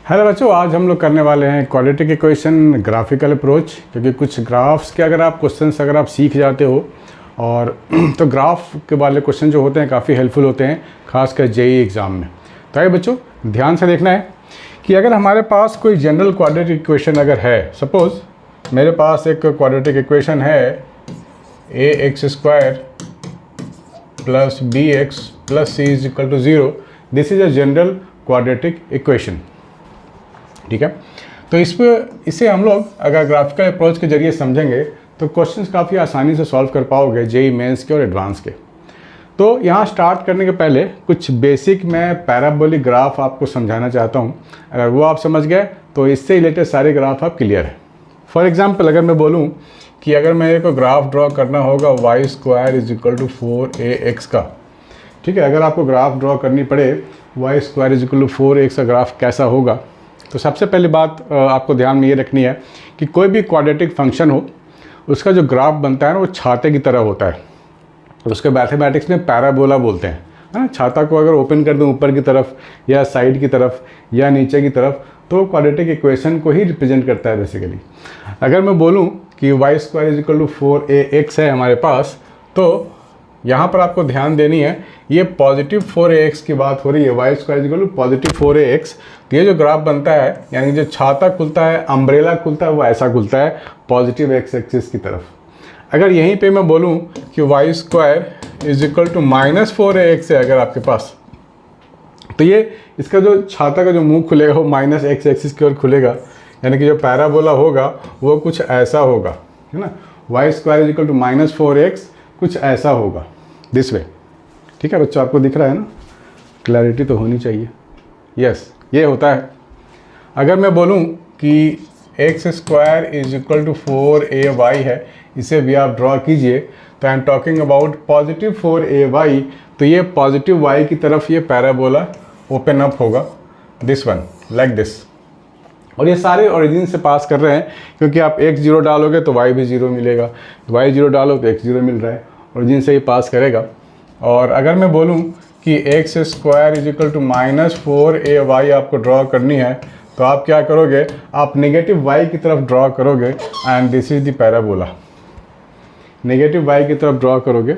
Hello बच्चों, आज हम लोग करने वाले हैं क्वाड्रेटिक इक्वेशन ग्राफिकल अप्रोच। क्योंकि कुछ ग्राफ्स के अगर आप सीख जाते हो और तो ग्राफ के वाले क्वेश्चन जो होते हैं काफ़ी हेल्पफुल होते हैं, खासकर जेईई एग्ज़ाम में। तो आइए बच्चों, ध्यान से देखना है कि अगर हमारे पास कोई जनरल क्वाड्रेटिक इक्वेशन अगर है, सपोज़ मेरे पास एक क्वाड्रेटिक इक्वेशन है ax² plus bx plus c is equal to 0। This is a general quadratic equation, ठीक है। तो इसे हम लोग अगर ग्राफिकल अप्रोच के जरिए समझेंगे तो क्वेश्चंस काफ़ी आसानी से सॉल्व कर पाओगे जेईई मेंस के और एडवांस के। तो यहाँ स्टार्ट करने के पहले कुछ बेसिक मैं पैराबोलिक ग्राफ आपको समझाना चाहता हूँ। अगर वो आप समझ गए तो इससे रिलेटेड सारे ग्राफ आप क्लियर है। फॉर एग्जाम्पल अगर मैं बोलूँ कि अगर मेरे को ग्राफ ड्रॉ करना होगा y² is equal to 4ax का, ठीक है। अगर आपको ग्राफ ड्रॉ करनी पड़े y² is equal to 4ax का ग्राफ कैसा होगा, तो सबसे पहली बात आपको ध्यान में ये रखनी है कि कोई भी क्वाड्रेटिक फंक्शन हो उसका जो ग्राफ बनता है ना वो छाते की तरह होता है। उसके मैथमेटिक्स में पैराबोला बोलते हैं, है ना। छाता को अगर ओपन कर दूं ऊपर की तरफ या साइड की तरफ या नीचे की तरफ तो क्वाड्रेटिक इक्वेशन को ही रिप्रेजेंट करता है बेसिकली। अगर मैं बोलूं कि y² is equal to 4ax है हमारे पास, तो यहाँ पर आपको ध्यान देनी है, ये पॉजिटिव 4ax की बात हो रही है। y² is equal to positive 4ax। तो ये जो ग्राफ बनता है, यानी जो छाता खुलता है, अम्ब्रेला खुलता है, वो ऐसा खुलता है पॉजिटिव x एक्सिस की तरफ। अगर यहीं पे मैं बोलूँ कि y² is equal to -4ax है अगर आपके पास, तो ये इसका जो छाता का जो मुंह खुलेगा वो -x एक्सिस की ओर खुलेगा, यानी कि जो पैराबोला होगा वो कुछ ऐसा होगा, है ना। y² is equal to -4ax कुछ ऐसा होगा, दिस वे, ठीक है बच्चों। आपको दिख रहा है ना, क्लैरिटी तो होनी चाहिए। यस, ये होता है। अगर मैं बोलूँ कि x² is equal to 4ay है, इसे भी आप ड्रॉ कीजिए, तो I am talking about positive 4ay। तो ये पॉजिटिव y की तरफ ये पैराबोला ओपन अप होगा, दिस वन, लाइक दिस। और ये सारे ओरिजिन से पास कर रहे हैं, क्योंकि आप x 0 डालोगे तो y भी 0 मिलेगा, y 0 डालो तो x 0 मिल रहा है, ओरिजिन से ही पास करेगा। और अगर मैं बोलूँ कि x² is equal to -4ay आपको ड्रॉ करनी है, तो आप क्या करोगे, आप नेगेटिव y की तरफ ड्रॉ करोगे and this is the parabola. Negative y की तरफ ड्रॉ करोगे,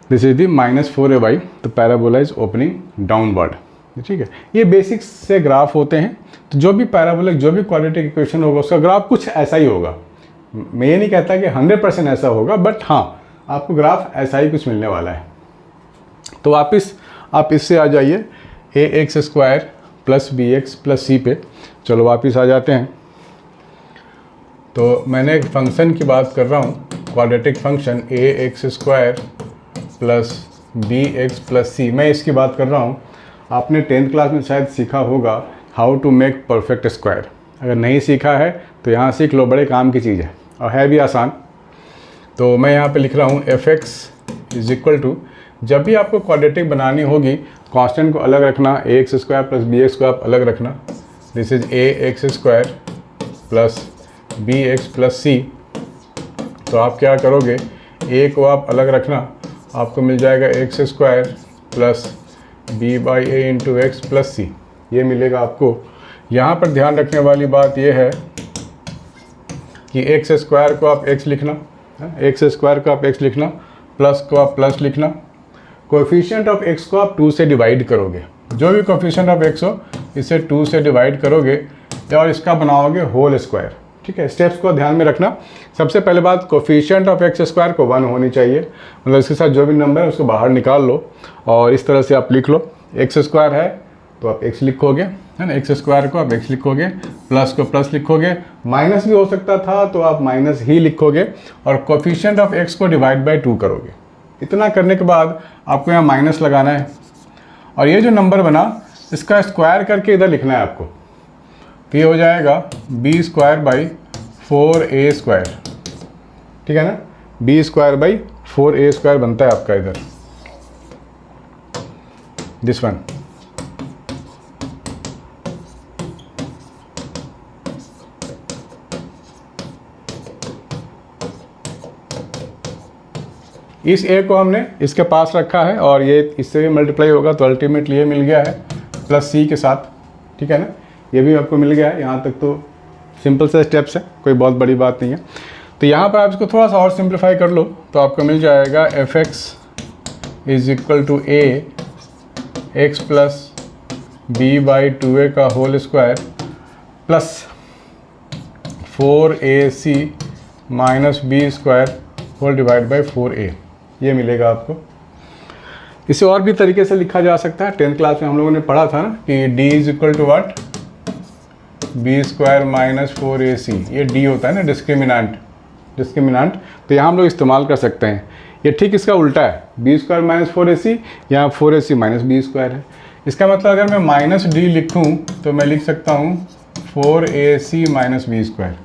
दिस इज द -4ay, तो पैराबोला इज ओपनिंग डाउनवर्ड, ठीक है। ये बेसिक्स से ग्राफ होते हैं। तो जो भी पैराबोलिक, जो भी क्वाड्रेटिक इक्वेशन होगा उसका ग्राफ कुछ ऐसा ही होगा। मैं ये नहीं कहता कि 100% ऐसा होगा, बट हाँ, आपको ग्राफ ऐसा ही कुछ मिलने वाला है। तो वापस आप इससे आ जाइए ax² plus bx plus c पे। चलो वापस आ जाते हैं। तो मैंने एक फंक्शन की बात कर रहा हूँ, quadratic function ax² plus bx plus c, मैं इसकी बात कर रहा हूँ। आपने 10th क्लास में शायद सीखा होगा how to make perfect square. अगर नहीं सीखा है तो यहाँ सीख लो, बड़े काम की चीज़ है और है भी आसान। तो मैं यहाँ पे लिख रहा हूँ fx इज इक्वल टू, जब भी आपको क्वाड्रेटिक बनानी होगी कांस्टेंट को अलग रखना, ax² प्लस bx को आप अलग रखना। This is ax² plus bx plus c। तो आप क्या करोगे, a को आप अलग रखना, आपको मिल जाएगा x² plus b/a into x plus c, ये मिलेगा आपको। यहाँ पर ध्यान रखने वाली बात यह है कि x² को आप x लिखना, x² को आप x लिखना, प्लस को आप प्लस लिखना। कोएफिशिएंट ऑफ x को आप 2 से डिवाइड करोगे, जो भी कोएफिशिएंट ऑफ x हो इसे 2 से डिवाइड करोगे और इसका बनाओगे होल स्क्वायर, ठीक है। स्टेप्स को ध्यान में रखना। सबसे पहले बात, कोएफिशिएंट ऑफ x² को 1 होनी चाहिए, मतलब इसके साथ जो भी नंबर है उसको बाहर निकाल लो और इस तरह से आप लिख लो। x² है तो आप x लिखोगे, है ना, x² को आप x लिखोगे, प्लस को प्लस लिखोगे, माइनस भी हो सकता था तो आप माइनस ही लिखोगे और कोएफिशिएंट ऑफ x को डिवाइड बाय 2 करोगे। इतना करने के बाद आपको यहाँ माइनस लगाना है और ये जो नंबर बना इसका स्क्वायर करके इधर लिखना है आपको। तो ये हो जाएगा b² बाई 4a², ठीक है ना। b² बाई 4a² बनता है आपका इधर, दिस वन। इस a को हमने इसके पास रखा है और ये इससे भी मल्टीप्लाई होगा, तो अल्टीमेटली ये मिल गया है प्लस c के साथ, ठीक है ना। ये भी आपको मिल गया है। यहाँ तक तो सिंपल से स्टेप्स है, कोई बहुत बड़ी बात नहीं है। तो यहाँ पर आप इसको थोड़ा सा और सिंप्लीफाई कर लो तो आपको मिल जाएगा fx is equal to a x plus b by 2a का whole square plus 4ac minus b square whole divide by 4a, ये मिलेगा आपको। इसे और भी तरीके से लिखा जा सकता है। 10th क्लास में हम लोगों ने पढ़ा था ना कि d is equal to what, b square minus 4ac, ये d होता है ना डिस्क्रिमिनेंट। तो यहाँ हम लोग इस्तेमाल कर सकते हैं। ये ठीक इसका उल्टा है, बी स्क्वायर माइनस 4ac, यहाँ 4ac माइनस बी स्क्वायर है। इसका मतलब अगर मैं माइनस डी लिखूँ तो मैं लिख सकता हूँ 4ac minus b square,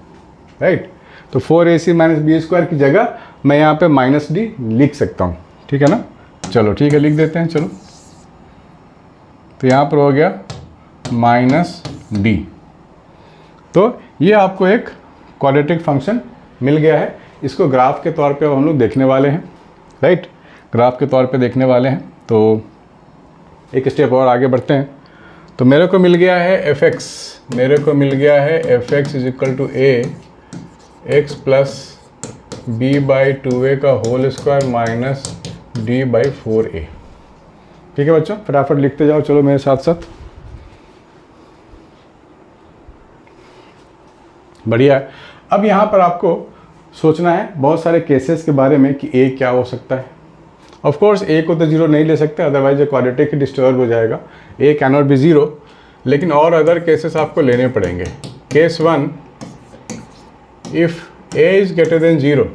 right. तो 4ac माइनस बी स्क्वायर की जगह मैं यहाँ पे माइनस डी लिख सकता हूँ, ठीक है ना। चलो ठीक है, लिख देते हैं। चलो तो यहाँ पर हो गया माइनस डी। तो ये आपको एक क्वाड्रेटिक फंक्शन मिल गया है। इसको ग्राफ के तौर पे अब हम लोग देखने वाले हैं, राइट, ग्राफ के तौर पे देखने वाले हैं। तो एक स्टेप और आगे बढ़ते हैं। तो मेरे को मिल गया है fx, मेरे को मिल गया है fx is equal to a x plus b by 2a का whole square minus d by 4a। ठीक है बच्चों, फटाफट लिखते जाओ, चलो मेरे साथ साथ। बढ़िया है। अब यहाँ पर आपको सोचना है बहुत सारे केसेस के बारे में कि a क्या हो सकता है। ऑफ कोर्स a को तो 0 नहीं ले सकते, अदरवाइज क्वाड्रेटिक डिस्टर्ब हो जाएगा। a कैन नॉट बी 0, लेकिन और अदर केसेस आपको लेने पड़ेंगे। Case 1, if a is greater than 0,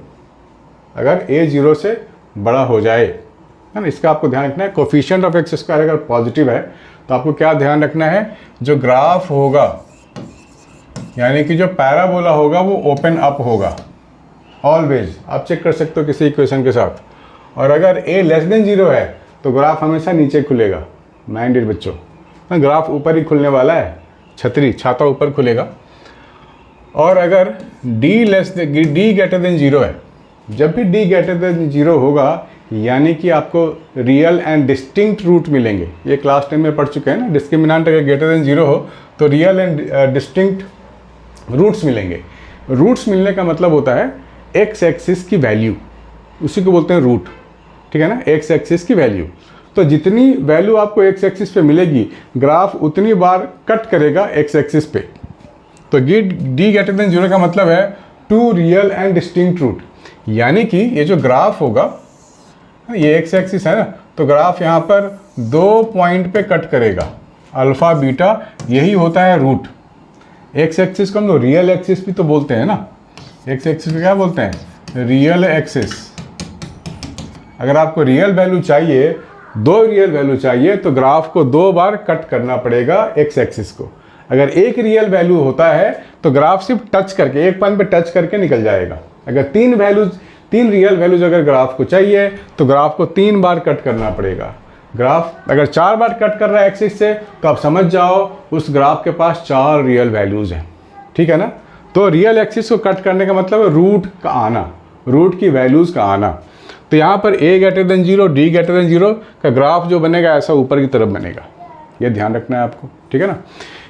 अगर a 0 से बड़ा हो जाए, है ना, इसका आपको ध्यान रखना है। कोफिशिएंट ऑफ एक्स स्क्वायर अगर पॉजिटिव है तो आपको क्या ध्यान रखना है, जो ग्राफ होगा यानी कि जो पैराबोला होगा वो ओपन अप होगा ऑलवेज। आप चेक कर सकते हो किसी इक्वेशन के साथ। और अगर a लेस देन 0 है तो ग्राफ हमेशा नीचे खुलेगा। माइंडेड बच्चों, ना ग्राफ ऊपर ही खुलने वाला है, छाता ऊपर खुलेगा। और अगर d ग्रेटर देन 0 है, जब भी d ग्रेटर देन 0 होगा यानी कि आपको रियल एंड डिस्टिंक्ट रूट मिलेंगे। ये क्लास 10 में पढ़ चुके हैं ना, डिस्क्रिमिनेंट अगर ग्रेटर देन 0 हो तो रियल एंड डिस्टिंक्ट रूट्स मिलेंगे। रूट्स मिलने का मतलब होता है एक्स एक्सिस की वैल्यू, उसी को बोलते हैं रूट, ठीक है ना, एक्स एक्सिस की वैल्यू। तो जितनी वैल्यू आपको एक्स एक्सिस पे मिलेगी, ग्राफ उतनी बार कट करेगा एक्स एक्सिस पे। तो डी ग्रेटर देन 0 का मतलब है two real and distinct root, यानी कि ये जो ग्राफ होगा, ये एक्स एक्सिस है ना, तो ग्राफ यहाँ पर 2 पॉइंट पे कट करेगा, अल्फा बीटा, यही होता है रूट। एक्स एक्सिस को हम लोग रियल एक्सिस भी तो बोलते हैं ना, एक्स एक्सिस को क्या बोलते हैं, रियल एक्सिस। अगर आपको रियल वैल्यू चाहिए, 2 रियल वैल्यू चाहिए, तो ग्राफ को 2 बार कट करना पड़ेगा एक्स एक्सिस को। अगर एक रियल वैल्यू होता है तो ग्राफ सिर्फ टच करके, एक पॉइंट पे टच करके निकल जाएगा। अगर 3 रियल वैल्यूज अगर ग्राफ को चाहिए तो ग्राफ को 3 बार कट करना पड़ेगा। ग्राफ अगर 4 बार कट कर रहा है एक्सिस से तो आप समझ जाओ उस ग्राफ के पास 4 रियल वैल्यूज हैं, ठीक है ना। तो रियल एक्सिस को कट करने का मतलब है रूट का आना, रूट की वैल्यूज का आना। तो यहाँ पर a greater than 0, d greater than 0 का ग्राफ जो बनेगा ऐसा ऊपर की तरफ बनेगा, ये ध्यान रखना है आपको, ठीक है ना।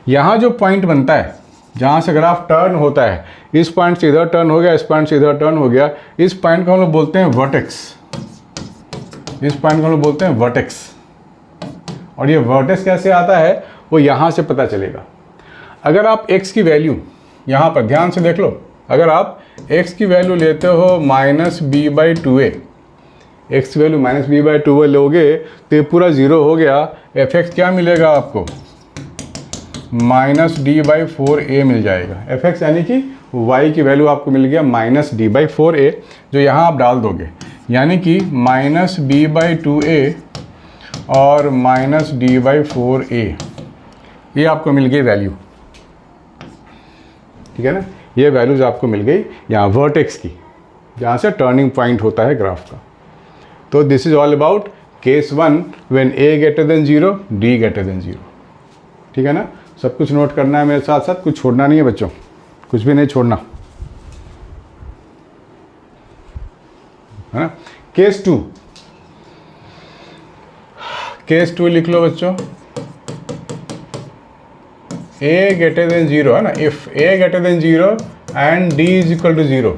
यहाँ जो पॉइंट बनता है जहाँ से ग्राफ टर्न होता है, इस पॉइंट से इधर टर्न हो गया, इस पॉइंट से इधर टर्न हो गया, इस पॉइंट को हम लोग बोलते हैं वर्टेक्स, इस पॉइंट को हम लोग बोलते हैं वर्टेक्स। और ये वर्टेक्स कैसे आता है वो यहाँ से पता चलेगा। अगर आप x की वैल्यू यहाँ पर ध्यान से देख लो, अगर आप x की वैल्यू लेते हो minus B by 2a, x की value minus B by 2a लोगे तो ये पूरा 0 हो गया। fx क्या मिलेगा आपको, माइनस डी बाई 4a मिल जाएगा। fx यानी कि y की वैल्यू आपको मिल गया माइनस डी बाई 4a, जो यहाँ आप डाल दोगे, यानी कि माइनस बी बाई 2a और माइनस डी बाई 4a, ये आपको मिल गई वैल्यू, ठीक है ना। ये वैल्यूज आपको मिल गई यहाँ वर्टेक्स की, जहाँ से टर्निंग पॉइंट होता है ग्राफ का। तो this is all about case 1 when a greater than 0, d greater than 0, ठीक है ना। सब कुछ नोट करना है मेरे साथ साथ, कुछ छोड़ना नहीं है बच्चों, कुछ भी नहीं छोड़ना, है ना। केस 2, केस 2 लिख लो बच्चों। ए ग्रेटर देन 0 है ना, if a greater than 0 and D is equal to 0,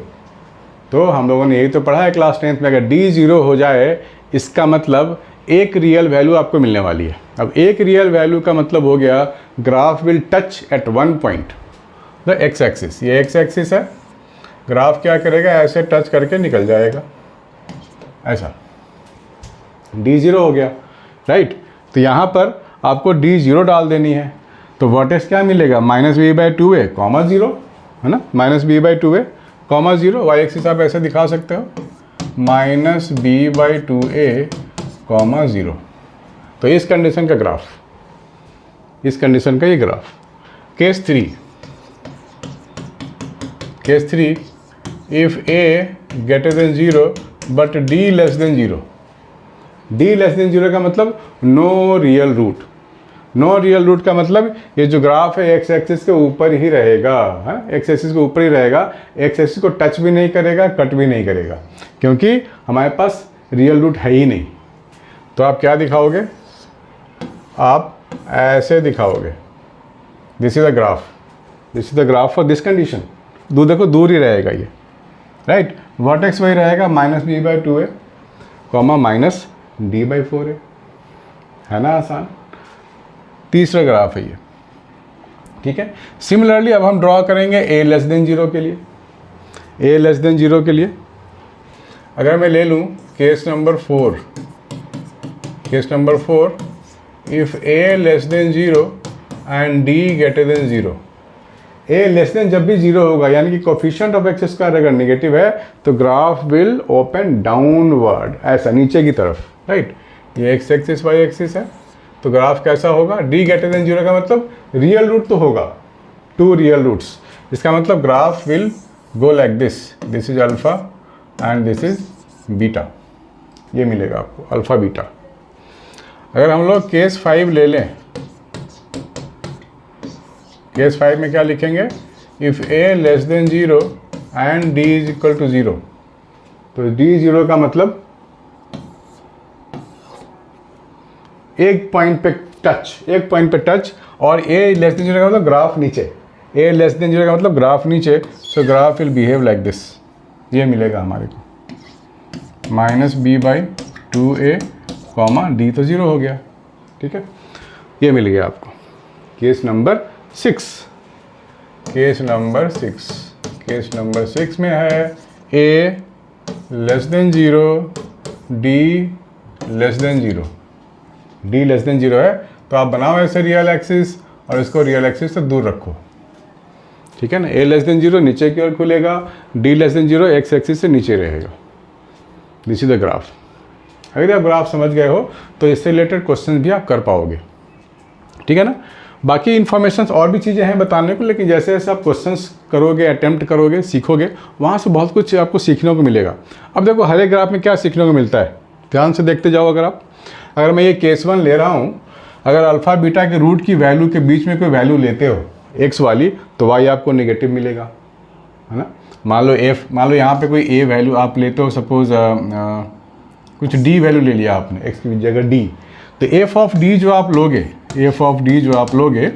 तो हम लोगों ने यही तो पढ़ा है क्लास 10th में, अगर डी 0 हो जाए इसका मतलब एक रियल वैल्यू आपको मिलने वाली है। अब एक रियल वैल्यू का मतलब हो गया graph will touch eight one point the x axis, ये एक्स एक्सिस है, ग्राफ क्या करेगा ऐसे टच करके निकल जाएगा ऐसा, डी 0 हो गया राइट। तो यहाँ पर आपको डी 0 डाल देनी है, तो वर्टेक्स क्या मिलेगा -b/2a, 0 है ना, -b/2a, 0, वाई एक्सिस आप ऐसे दिखा सकते हो -b/2a, 0। तो इस कंडीशन का ग्राफ, इस कंडीशन का ये graph. Case 3 if a greater than 0 but d less than 0, d less than 0 का मतलब no real root, no real root का मतलब ये जो ग्राफ है एक्स एक्सिस के ऊपर ही रहेगा, है एक्स एक्सिस के ऊपर ही रहेगा, एक्स एक्सिस को टच भी नहीं करेगा, कट भी नहीं करेगा, क्योंकि हमारे पास रियल रूट है ही नहीं। तो आप क्या दिखाओगे, आप ऐसे दिखाओगे, this is the graph, this is the graph for this condition. देखो दूर ही रहेगा ये राइट, वर्टेक्स वही रहेगा -b/2a, -d/4a, है ना आसान। तीसरा ग्राफ है ये, ठीक है। सिमिलरली अब हम ड्रॉ करेंगे a लेस देन 0 के लिए, a लेस देन 0 के लिए अगर मैं ले लूँ case number 4, if a less than 0 and d greater than 0, a less then जब भी 0 होगा यानी कि कोफिशिएंट ऑफ एक्स स्क्वायर अगर नेगेटिव है तो ग्राफ विल ओपन डाउनवर्ड, ऐसा नीचे की तरफ राइट। ये एक्स एक्सिस वाई एक्सिस है, तो ग्राफ कैसा होगा, d ग्रेटर देन 0 का मतलब रियल रूट तो होगा, 2 रियल रूट्स, इसका मतलब graph will go like this, this is alpha and this is beta, ये मिलेगा आपको अल्फा बीटा। अगर हम लोग केस 5 ले लें, केस 5 में क्या लिखेंगे, if a less than 0 and d is equal to 0, तो d 0 का मतलब एक पॉइंट पे टच, और a लेस देन 0 का मतलब ग्राफ नीचे, a लेस देन 0 का मतलब ग्राफ नीचे, तो graph will behave like this, ये मिलेगा हमारे को -b/2a, d तो 0 हो गया, ठीक है, ये मिल गया आपको। केस नंबर 6, केस नंबर 6 में है a less than 0, d less than 0, d less than 0 है, तो आप बनाओ ऐसे रियल एक्सिस और इसको रियल एक्सिस से दूर रखो, ठीक है ना। a लेस देन 0 नीचे की ओर खुलेगा, d less than 0 x axis से नीचे रहेगा, दिस इज द ग्राफ। अगर आप ग्राफ समझ गए हो तो इससे रिलेटेड क्वेश्चन भी आप कर पाओगे, ठीक है ना। बाकी इन्फॉर्मेशंस और भी चीज़ें हैं बताने को, लेकिन जैसे जैसे आप क्वेश्चंस करोगे, अटेम्प्ट करोगे, सीखोगे, वहाँ से बहुत कुछ आपको सीखने को मिलेगा। अब देखो हर एक ग्राफ में क्या सीखने को मिलता है, ध्यान से देखते जाओ। अगर मैं ये केस 1 ले रहा हूँ, अगर अल्फ़ा बीटा के रूट की वैल्यू के बीच में कोई वैल्यू लेते हो एक्स वाली, तो वाई आपको नेगेटिव मिलेगा, है ना। मान लो यहाँ पे कोई ए वैल्यू आप लेते हो, सपोज कुछ डी वैल्यू ले लिया आपने एक्स की जगह डी, तो एफ ऑफ डी जो आप लोगे,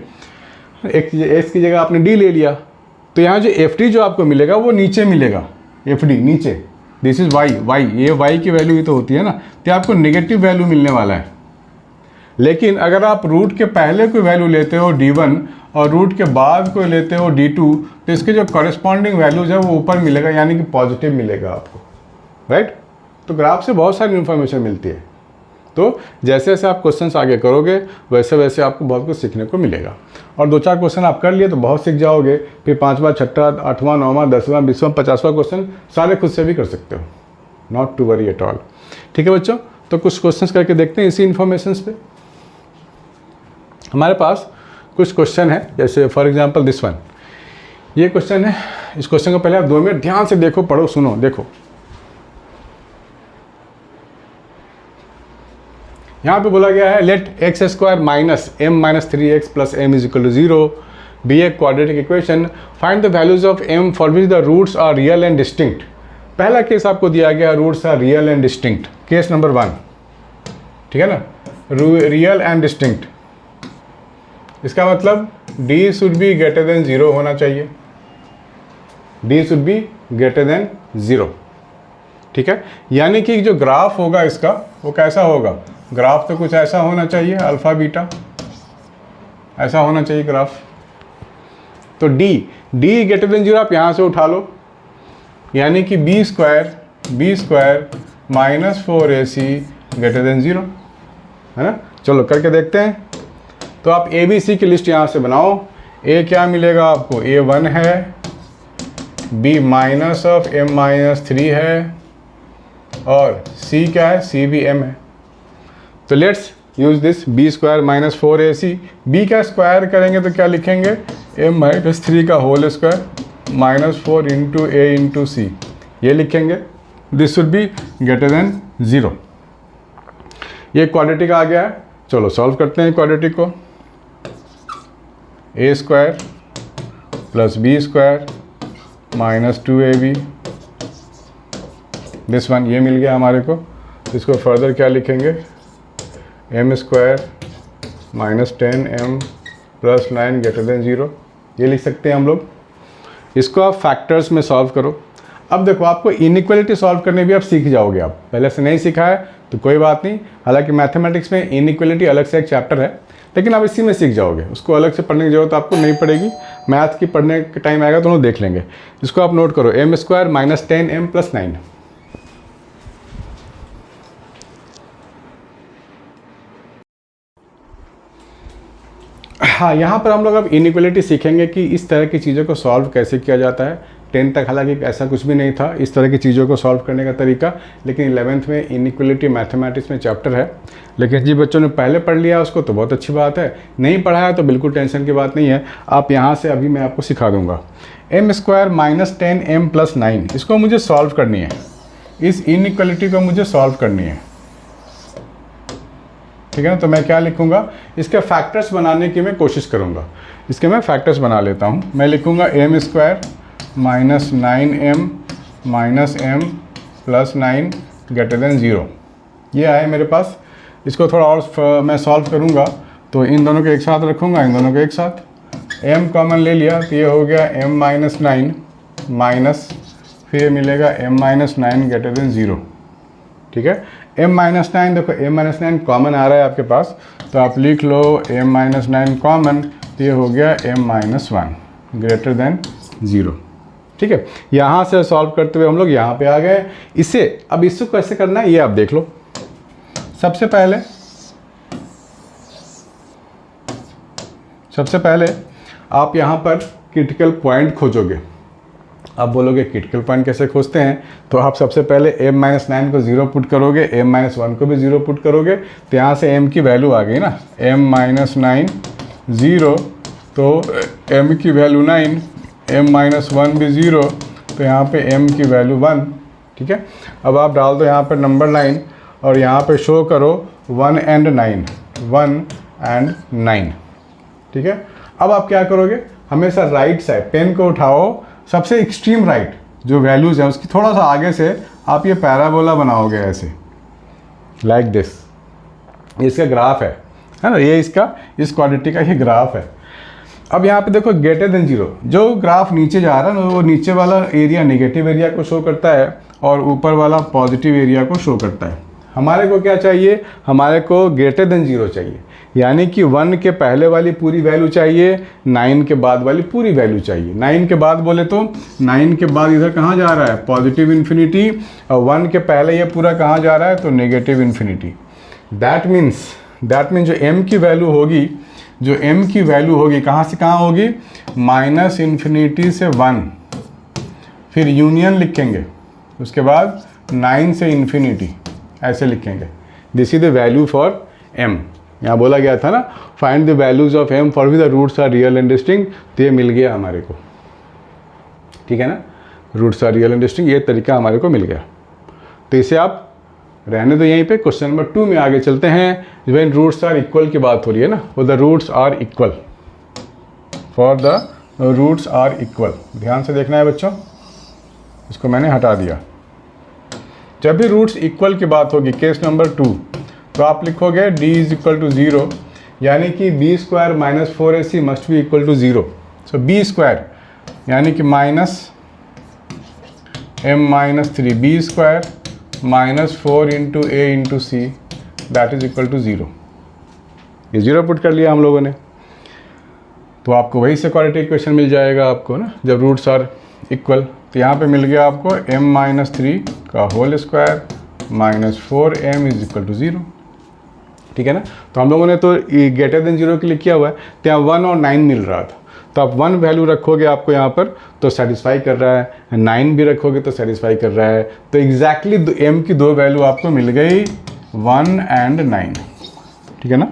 एक्स की जगह आपने डी ले लिया, तो यहाँ जो एफ डी जो आपको मिलेगा वो नीचे मिलेगा, एफ डी नीचे, दिस इज वाई, ये वाई की वैल्यू ही तो होती है ना, तो आपको नेगेटिव वैल्यू मिलने वाला है। लेकिन अगर आप रूट के पहले कोई वैल्यू लेते हो d1 और रूट के बाद कोई लेते हो d2, तो इसके जो कॉरेस्पॉन्डिंग वैल्यूज है वो ऊपर मिलेगा, यानी कि पॉजिटिव मिलेगा आपको, राइट। तो ग्राफ से बहुत सारी इन्फॉर्मेशन मिलती है, तो जैसे जैसे आप क्वेश्चंस आगे करोगे वैसे वैसे आपको बहुत कुछ सीखने को मिलेगा। और 2-4 क्वेश्चन आप कर लिए तो बहुत सीख जाओगे, फिर 5वां, 6वां, 8वां, 9वां, 10वां, 20वां, 50वां क्वेश्चन सारे खुद से भी कर सकते हो, not to worry at all, ठीक है बच्चों। तो कुछ क्वेश्चंस करके देखते हैं इसी इन्फॉर्मेशन पे। हमारे पास कुछ क्वेश्चन है, जैसे फॉर एग्जांपल दिस वन, ये क्वेश्चन है। इस क्वेश्चन को पहले आप 2 मिनट ध्यान से देखो, पढ़ो, सुनो, देखो। यहाँ पे बोला गया है let x square minus m minus 3x plus m is equal to 0 be a quadratic equation, find the values of m for which the roots are real and distinct. पहला केस आपको दिया गया roots are real and distinct, case number 1, ठीक है ना, real and distinct. इसका मतलब D should be greater than 0 होना चाहिए, D should be greater than 0, ठीक है। यानी कि जो ग्राफ होगा इसका वो कैसा होगा, ग्राफ तो कुछ ऐसा होना चाहिए, अल्फा बीटा ऐसा होना चाहिए ग्राफ। तो डी ग्रेटर देन 0 आप यहाँ से उठा लो, यानी कि b square minus 4ac greater than 0, है ना। चलो करके देखते हैं। तो आप ए बी सी की लिस्ट यहाँ से बनाओ। ए क्या मिलेगा आपको, ए 1 है, b minus of m minus 3 है, और सी क्या है, सी भी m है। तो let's use this b square minus 4ac, b का स्क्वायर करेंगे तो क्या लिखेंगे, m माइनस 3 का whole square minus 4 into a into c, ये लिखेंगे। This should be greater than 0। ये क्वाड्रेटिक आ गया है। चलो सॉल्व करते हैं क्वाड्रेटिक को। A square plus B square minus 2ab, this one ये मिल गया हमारे को। इसको फर्दर क्या लिखेंगे, m square minus 10m plus 9 greater than 0, ये लिख सकते हैं हम लोग। इसको आप फैक्टर्स में सॉल्व करो। अब देखो आपको इनइक्वालिटी सॉल्व करने भी आप सीख जाओगे। आप पहले से नहीं सीखा है तो कोई बात नहीं, हालांकि मैथमेटिक्स में इनइक्वालिटी अलग से एक चैप्टर है, लेकिन आप इसी में सीख जाओगे, उसको अलग से पढ़ने की जरूरत आपको नहीं पड़ेगी। मैथ की पढ़ने के टाइम आएगा तो हम देख लेंगे। इसको आप नोट करो, m square minus 10m plus 9। हाँ, यहाँ पर हम लोग अब इनइक्वालिटी सीखेंगे कि इस तरह की चीज़ों को सॉल्व कैसे किया जाता है। 10th तक हालांकि ऐसा कुछ भी नहीं था इस तरह की चीज़ों को सॉल्व करने का तरीका, लेकिन 11th में इनइक्वालिटी मैथमेटिक्स में चैप्टर है। लेकिन जिन बच्चों ने पहले पढ़ लिया उसको तो बहुत अच्छी बात है, नहीं पढ़ा है तो बिल्कुल टेंशन की बात नहीं है। आप यहाँ से अभी मैं आपको सिखा दूँगा। m square minus 10m plus 9, इसको मुझे सॉल्व करनी है, इस इनइक्वालिटी को मुझे सॉल्व करनी है, ठीक है ना। तो मैं क्या लिखूंगा, इसके फैक्टर्स बनाने की मैं कोशिश करूंगा। इसके मैं फैक्टर्स बना लेता हूं। मैं लिखूंगा m square minus 9m minus m plus 9 greater than 0, ये आए मेरे पास। इसको थोड़ा और मैं सॉल्व करूंगा, तो इन दोनों को एक साथ रखूंगा, इन दोनों को एक साथ। m कॉमन ले लिया तो ये हो गया m माइनस 9 माइनस, फिर मिलेगा m माइनस 9 ग्रेटर देन 0, ठीक है। m माइनस 9, देखो m माइनस 9 कॉमन आ रहा है आपके पास, तो आप लिख लो m माइनस 9 कॉमन, तो ये हो गया m माइनस 1 ग्रेटर देन 0, ठीक है। यहाँ से सॉल्व करते हुए हम लोग यहाँ पे आ गए। इसे अब इसको कैसे करना है ये आप देख लो। सबसे पहले आप यहाँ पर क्रिटिकल पॉइंट खोजोगे। आप बोलोगे क्रिटिकल पॉइंट कैसे खोजते हैं, तो आप सबसे पहले m माइनस 9 को 0 पुट करोगे, m माइनस 1 को भी 0 पुट करोगे, तो यहाँ से m की वैल्यू आ गई ना, m माइनस 9 0, तो m की वैल्यू 9, m माइनस 1 भी 0, तो यहाँ पे m की वैल्यू 1, ठीक है। अब आप डाल दो यहाँ पर नंबर लाइन और यहाँ पे शो करो 1 एंड 9, ठीक है। अब आप क्या करोगे, हमेशा राइट साइड पेन को उठाओ, सबसे एक्सट्रीम राइट जो वैल्यूज़ है उसकी थोड़ा सा आगे से आप ये पैराबोला बनाओगे ऐसे, लाइक दिस। इसका ग्राफ है ना, ये इसका इस क्वाड्रेटिक का ये ग्राफ है। अब यहाँ पे देखो ग्रेटर देन 0, जो ग्राफ नीचे जा रहा है ना, वो नीचे वाला एरिया नेगेटिव एरिया को शो करता है और ऊपर वाला पॉजिटिव एरिया को शो करता है। हमारे को क्या चाहिए, हमारे को ग्रेटर देन 0 चाहिए, यानी कि 1 के पहले वाली पूरी वैल्यू चाहिए, 9 के बाद वाली पूरी वैल्यू चाहिए। 9 के बाद बोले तो 9 के बाद इधर कहाँ जा रहा है, पॉजिटिव इन्फिनिटी, और 1 के पहले ये पूरा कहाँ जा रहा है, तो नेगेटिव इन्फिनिटी। दैट मीन्स जो m की वैल्यू होगी, जो m की वैल्यू होगी कहाँ से कहाँ होगी, माइनस इन्फिनिटी से 1, फिर यूनियन लिखेंगे, उसके बाद 9 से इन्फिनिटी ऐसे लिखेंगे। This is the value for m। यहाँ बोला गया था ना, find the values of m for which the roots are real and distinct, तो ये मिल गया हमारे को, ठीक है ना। Roots are real and distinct, ये तरीका हमारे को मिल गया। तो इसे आप रहने दो यहीं पे। क्वेश्चन नंबर 2 में आगे चलते हैं। व्हेन रूट्स आर इक्वल की बात हो रही है ना, वो the roots are equal, for the roots are equal. ध्यान से देखना है बच्चों, इसको मैंने हटा दिया। जब भी रूट्स इक्वल की बात होगी, केस नंबर 2, तो आप लिखोगे d इज इक्वल टू 0, यानी कि b square minus 4ac must be equal to 0। So b square यानी कि minus m minus 3 b square minus 4 into a into c that is equal to 0। ये 0 put कर लिया हम लोगों ने, तो आपको वही से क्वाड्रेटिक इक्वेशन मिल जाएगा आपको ना, जब रूट्स आर इक्वल। तो यहाँ पे मिल गया आपको m माइनस 3 का whole square minus 4m is equal to 0। ठीक है ना। तो हम लोगों ने तो ये ग्रेटर देन 0 के लिए किया हुआ है, तो यहाँ 1 और 9 मिल रहा था, तो आप 1 वैल्यू रखोगे आपको यहाँ पर तो सेटिस्फाई कर रहा है, 9 भी रखोगे तो सेटिस्फाई कर रहा है। तो एग्जैक्टली m की 2 वैल्यू आपको मिल गई 1 एंड 9। ठीक है ना,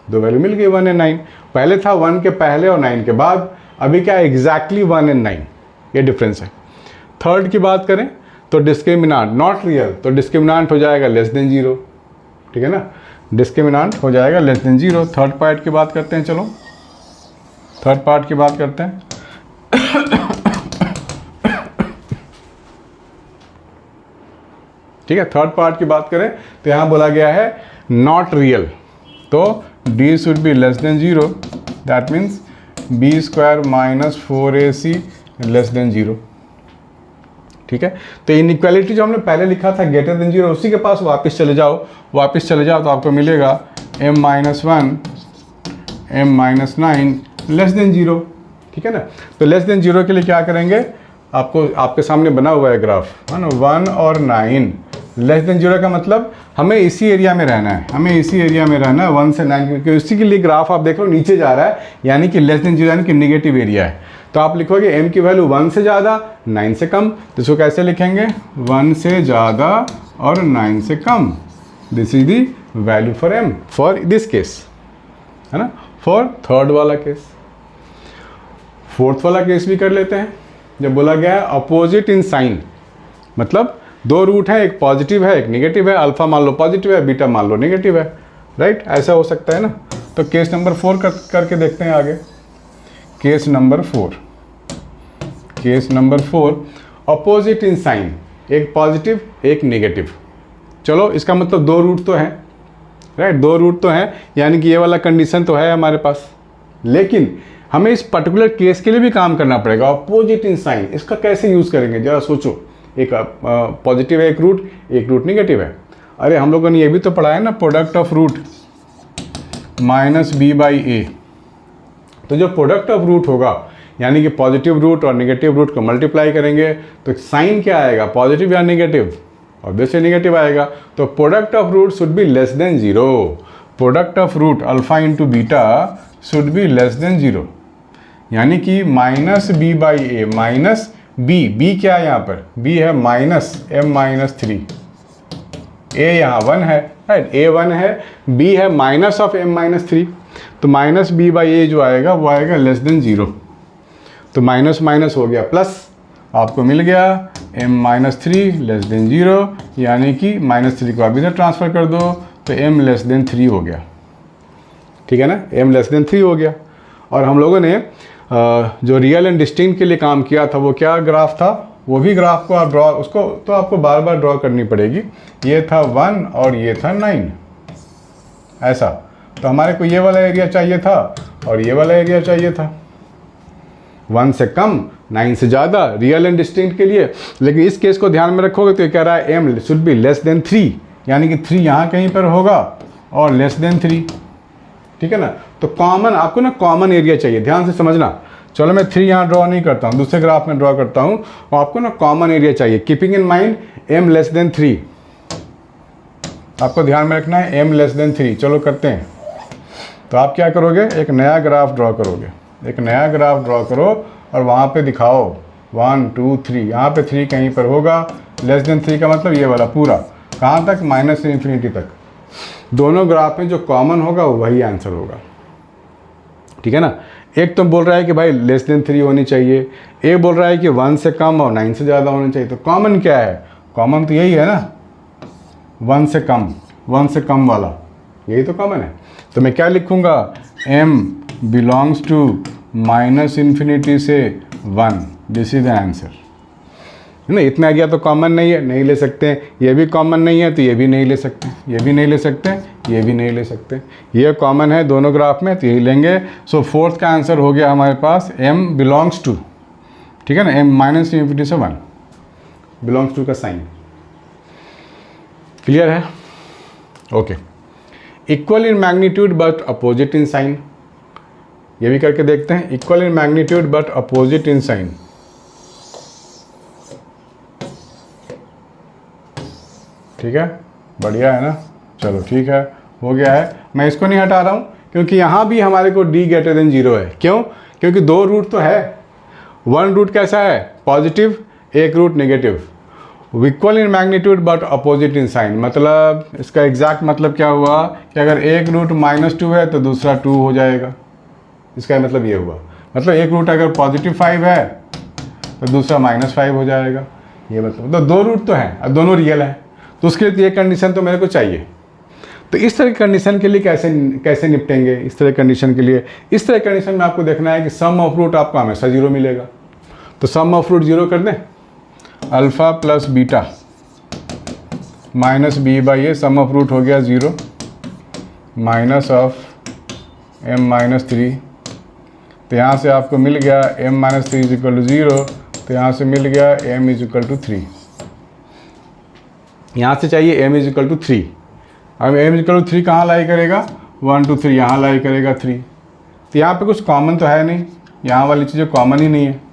2 वैल्यू मिल गई 1 एंड 9। पहले था 1 के पहले और 9 के बाद, अभी क्या है एग्जैक्टली 1 एंड 9, ये डिफरेंस है। थर्ड की बात करें तो डिस्क्रिमिनांट नॉट रियल, तो डिस्क्रिमिनांट हो जाएगा लेस देन 0। ठीक है ना, डिस्क्रिमिनांट हो जाएगा लेस देन 0। थर्ड पार्ट की बात करते हैं, चलो थर्ड पार्ट की बात करते हैं। ठीक है, थर्ड पार्ट की बात करें तो यहां बोला गया है नॉट रियल, तो d should be less than 0, that means b square minus 4ac less than 0। ठीक है, तो इनइक्वालिटी जो हमने पहले लिखा था ग्रेटर देन 0, उसी के पास वापस चले जाओ तो आपको मिलेगा m minus 1 m minus 9 less than 0। ठीक है ना, तो लेस देन 0 के लिए क्या करेंगे, आपको आपके सामने बना हुआ है ग्राफ है ना, 1 और 9 लेस देन 0 का मतलब हमें इसी एरिया में रहना है, 1 से 9, क्योंकि उसी के लिए ग्राफ आप देख लो नीचे जा रहा है, यानी कि लेस देन 0 यानी कि निगेटिव एरिया है। तो आप लिखोगे m की वैल्यू 1 से ज़्यादा 9 से कम, तो इसको कैसे लिखेंगे 1 से ज़्यादा और 9 से कम, this is the value for m for this case, है ना, फॉर थर्ड वाला केस। फोर्थ वाला केस भी कर लेते हैं। जब बोला गया है अपोजिट इन साइन, मतलब 2 रूट हैं, एक पॉजिटिव है एक नेगेटिव है, अल्फा मान लो पॉजिटिव है, बीटा मान लो नेगेटिव है, राइट, ऐसा हो सकता है ना। तो केस नंबर 4 करके देखते हैं आगे। Case number 4 opposite in sign, एक पॉजिटिव एक नेगेटिव। चलो इसका मतलब 2 रूट तो हैं, राइट, 2 रूट तो हैं, यानी कि ये वाला कंडीशन तो है हमारे पास, लेकिन हमें इस पर्टिकुलर केस के लिए भी काम करना पड़ेगा। अपोजिट इन साइन, इसका कैसे यूज़ करेंगे जरा सोचो। एक पॉजिटिव है एक रूट नेगेटिव है। अरे हम लोगों ने ये भी तो पढ़ा है ना, product of root minus B by A. तो जो प्रोडक्ट ऑफ रूट होगा, यानी कि पॉजिटिव रूट और नेगेटिव रूट को मल्टीप्लाई करेंगे तो साइन क्या आएगा, पॉजिटिव या नेगेटिव, ऑब्वियसली नेगेटिव आएगा। तो product of root should be less than 0, product of root alpha into beta should be less than 0, यानी कि minus B by a minus b क्या है यहाँ पर, बी है माइनस m माइनस 3, a यहाँ 1 है, राइट, a 1 है, b है माइनस ऑफ m माइनस 3, तो माइनस बी बाई ए जो आएगा वो आएगा लेस देन 0। तो माइनस माइनस हो गया प्लस, आपको मिल गया m माइनस 3 लेस देन 0, यानी कि माइनस 3 को आप इधर ट्रांसफ़र कर दो तो m लेस देन 3 हो गया। ठीक है ना, m लेस देन 3 हो गया। और हम लोगों ने जो रियल एंड डिस्टिंक्ट के लिए काम किया था वो क्या ग्राफ था, वो भी ग्राफ को आप ड्रॉ, उसको तो आपको बार बार ड्रॉ करनी पड़ेगी। ये था 1 और ये था 9, ऐसा। तो हमारे को ये वाला एरिया चाहिए था और ये वाला एरिया चाहिए था, 1 से कम 9 से ज़्यादा रियल एंड डिस्टिंक्ट के लिए। लेकिन इस केस को ध्यान में रखोगे तो ये कह रहा है m should be less then 3, यानी कि 3 यहाँ कहीं पर होगा और लेस देन 3। ठीक है ना, तो कॉमन, आपको ना कॉमन एरिया चाहिए, ध्यान से समझना। चलो मैं 3 यहाँ ड्रॉ नहीं करता हूँ, दूसरे ग्राफ में ड्रॉ करता हूँ, और आपको ना कॉमन एरिया चाहिए, keeping in mind m less than 3, आपको ध्यान में रखना है m लेस देन 3। चलो करते हैं। तो आप क्या करोगे, एक नया ग्राफ ड्रॉ करोगे, एक नया ग्राफ ड्रॉ करो और वहाँ पे दिखाओ 1 2 3, यहाँ पे 3 कहीं पर होगा, लेस देन 3 का मतलब ये वाला पूरा, कहाँ तक, माइनस से इन्फिनिटी तक। दोनों ग्राफ में जो कॉमन होगा वही आंसर होगा। ठीक है ना, एक तो बोल रहा है कि भाई लेस देन 3 होनी चाहिए, एक बोल रहा है कि 1 से कम और 9 से ज़्यादा होनी चाहिए। तो कॉमन क्या है, कॉमन तो यही है ना, 1 से कम वाला, यही तो कॉमन है। तो मैं क्या लिखूँगा, m belongs to minus infinity से 1, दिस इज द आंसर। है ना, इतना गया तो कॉमन नहीं है, नहीं ले सकते हैं। ये भी कॉमन नहीं है तो ये भी नहीं ले सकते, ये भी नहीं ले सकते, ये भी नहीं ले सकते। ये कॉमन है दोनों ग्राफ में तो यही लेंगे। सो फोर्थ का आंसर हो गया हमारे पास m बिलोंग्स टू, ठीक है ना, m माइनस इन्फिनिटी से 1 बिलोंग्स टू का साइन। क्लियर है? Okay. Equal in magnitude but opposite in sign, ये भी करके देखते हैं। Equal in magnitude but opposite in sign, ठीक है, बढ़िया है ना। चलो ठीक है, हो गया है। मैं इसको नहीं हटा रहा हूँ क्योंकि यहाँ भी हमारे को d ग्रेटर देन 0 है। क्यों? क्योंकि 2 रूट तो है, 1 रूट कैसा है positive, 1 root negative. Equal in magnitude but opposite in sign, मतलब इसका एग्जैक्ट मतलब क्या हुआ कि अगर एक रूट -2 है तो दूसरा 2 हो जाएगा। इसका मतलब ये हुआ, मतलब एक रूट अगर पॉजिटिव 5 है तो दूसरा -5 हो जाएगा। ये मतलब तो 2 रूट तो हैं और दोनों रियल है, तो उसके लिए ये कंडीशन तो मेरे को चाहिए। तो इस तरह की कंडीशन के लिए कैसे निपटेंगे? इस तरह कंडीशन के लिए, इस तरह कंडीशन में आपको देखना है कि सम ऑफ रूट आपको हमेशा 0 मिलेगा। तो सम ऑफ रूट 0 कर दें, alpha plus beta minus B by a, sum of root हो गया 0 माइनस ऑफ m माइनस 3। तो यहाँ से आपको मिल गया m minus 3 is equal to 0, तो यहाँ से मिल गया m इज इक्वल टू 3। यहाँ से चाहिए m इज इक्वल टू 3। अब m इज इक्वल टू 3 कहाँ लाई करेगा? 1 2 3 यहाँ लाई करेगा 3। तो यहाँ पे कुछ कॉमन तो है नहीं, यहाँ वाली चीज़ें कॉमन ही नहीं है।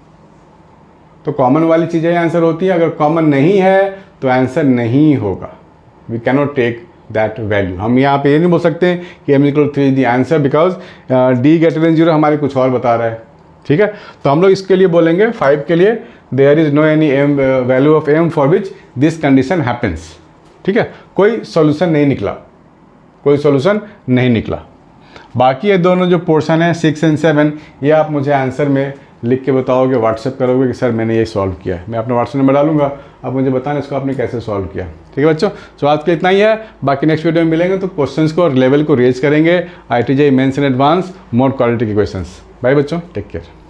तो कॉमन वाली चीज़ें आंसर होती हैं, अगर कॉमन नहीं है तो आंसर नहीं होगा। We cannot take that value. हम यहाँ पे ये नहीं बोल सकते कि m equal to 3 the answer, because d greater than 0 हमारे कुछ और बता रहा है। ठीक है, तो हम लोग इसके लिए बोलेंगे 5 के लिए there is no any m value of m for which this condition happens. ठीक है, कोई सॉल्यूशन नहीं निकला, कोई सॉल्यूशन नहीं निकला। बाकी ये दोनों जो पोर्शन है 6 और 7, ये आप मुझे आंसर में लिख के बताओगे, व्हाट्सएप करोगे कि सर मैंने ये सॉल्व किया है। मैं अपना व्हाट्सएप नंबर डालूंगा, आप मुझे बताना इसको आपने कैसे सॉल्व किया। ठीक है बच्चों, तो आज के इतना ही है। बाकी नेक्स्ट वीडियो में मिलेंगे तो क्वेश्चंस को और लेवल को रेज करेंगे, IITJEE mains and advance mode quality के क्वेश्चंस। बाय बच्चों, टेक केयर।